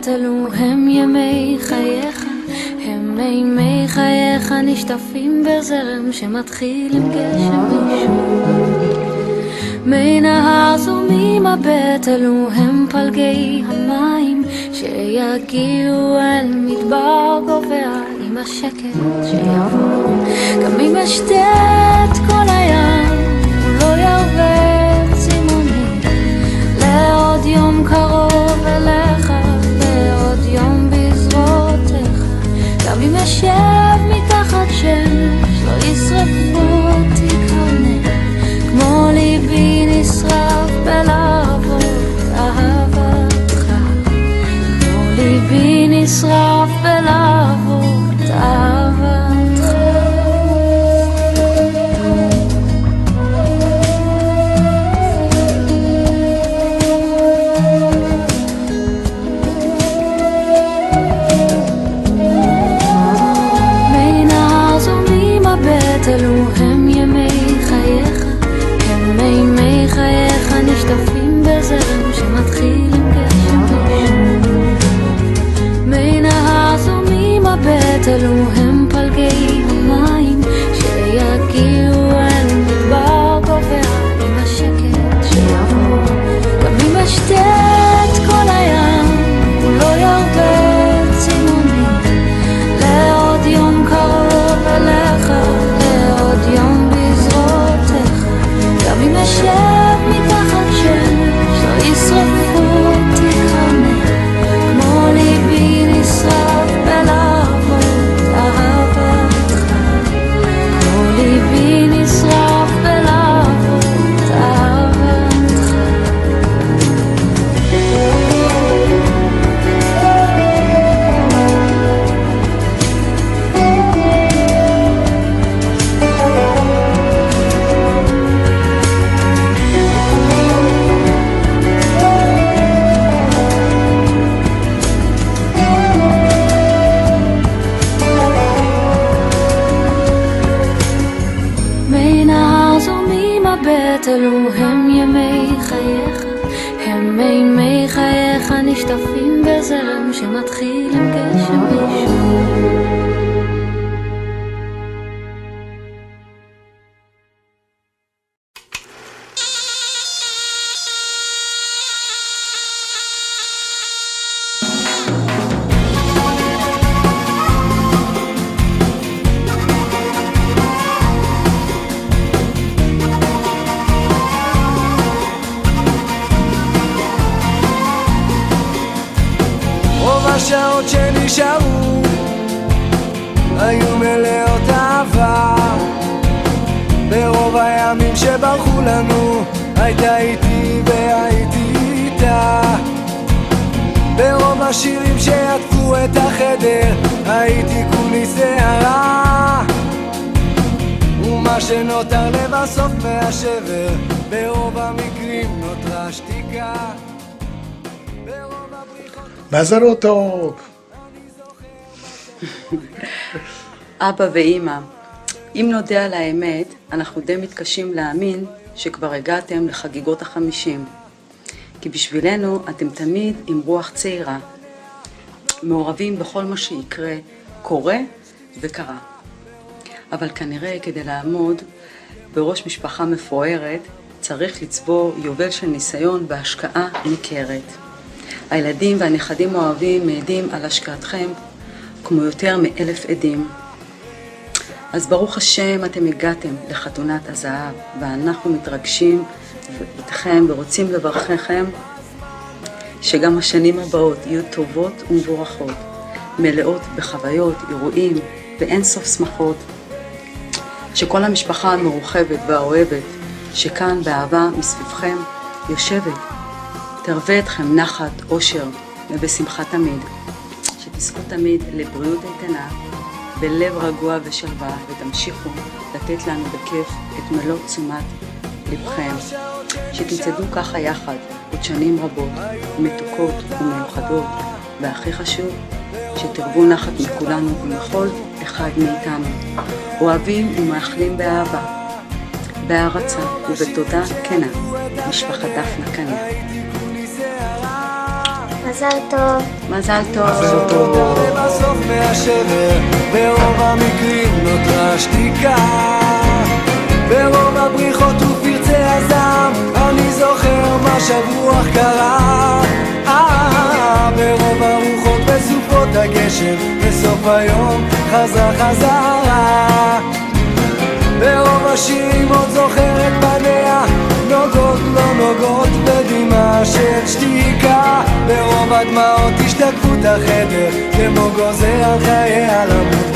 אלו הם ימי חייך, הם מימי חייך נשטפים בזרם שמתחיל עם גשם ראשון. מי נהר זורמים מבט, אלו הם פלגי המים שיגיעו אל מדבר גובע עם השקט שיבוא. גם אם אשתה את כל הים הוא לא ירווה צימוני לעוד יום קרוב אליך, לעוד יום בזרועותיך. גם אם אשב מתחת שמש לא ישרפו אותי קרניה, כמו ליבי נשרף בלהבות אהבתך, כמו ליבי נשרף בלהבות אהבתך. מי נהר זורמים מבט, אלו הם ימי חייך, הם מימי חייך נשטפים בזרם שמתחיל עם גשם ראשון. מי נהר זורמים מבט, אלו הם פלגי המים שיגיעו אל מדבר גובע עם השקט שיבוא. גם אם אשתה את כל הים הוא לא ירווה צימוני לעוד יום קרוב אליך, לעוד יום בזרועותיך. גם אם אשב מתחת שמש לא ישרפו אותי קרניה, כמו ליבי נשרף בלהבות אהבתך, כמו ליבי נשרף בלהבות אהבתך. מי נהר זורמים מבט, אלו הם ימי חייך, הם מימי חייך נשטפים בזרם שמתחיל עם גשם ראשון. רוב השעות שנשארו היו מלאות אהבה, ברוב הימים שברחו לנו הייתה איתי והייתי איתה. ברוב השירים שעטפו את החדר הייתי כולי שערה, ומה שנותר לבסוף מהשבר ברוב המקרים נותרה שתיקה. מזל טוב. אבא ואמא, אם נודע על האמת, אנחנו די מתקשים להאמין שכבר הגעתם לחגיגות ה50. כי בשבילנו אתם תמיד עם רוח צעירה, מעורבים בכל מה שיקרה, קורה וקרה. אבל כנראה כדי לעמוד בראש משפחה מפוארת, צריך לצבור יובל של ניסיון בהשקעה ניכרת. הילדים והנכדים אוהבים מעידים על השקעתכם כמו יותר מ1,000 עדים. אז ברוך השם אתם הגעתם לחתונת הזהב, ואנחנו מתרגשים איתכם ורוצים לברככם שגם השנים הבאות יהיו טובות ומבורכות, מלאות בחוויות, אירועים ואין סוף שמחות. שכל המשפחה המורחבת והאוהבת שכאן באהבה מסביבכם יושבת תרווה אתכם נחת, אושר ובשמחה תמיד. שתזכו תמיד לבריאות איתנה בלב רגוע ושלווה, ותמשיכו לתת לנו בכיף את מלוא תשומת לבכם. שתצעדו ככה יחד עוד שנים רבות, מתוקות ומיוחדות, והכי חשוב, שתרבו נחת מכולנו ומכל אחד מאיתנו. אוהבים ומאחלים באהבה, בהערצה ובתודה כנה, משפחת דפנה כנה. מזל טוב. מזל טוב. מזל טוב. בסוף מהשבר, ברוב המקרים נותרה שתיקה. ברוב הבריחות ופרצי הזעם, אני זוכר מה שברוח קרה. ברוב הרוחות וסופות הגשם, בסוף היום חזרה. ברוב השירים עוד זוכר את פניה, נוגעות לא נוגעות בדמעה של שתיקה. ברוב הדמעות השתקפות החדר, כמו גוזר על חייה למות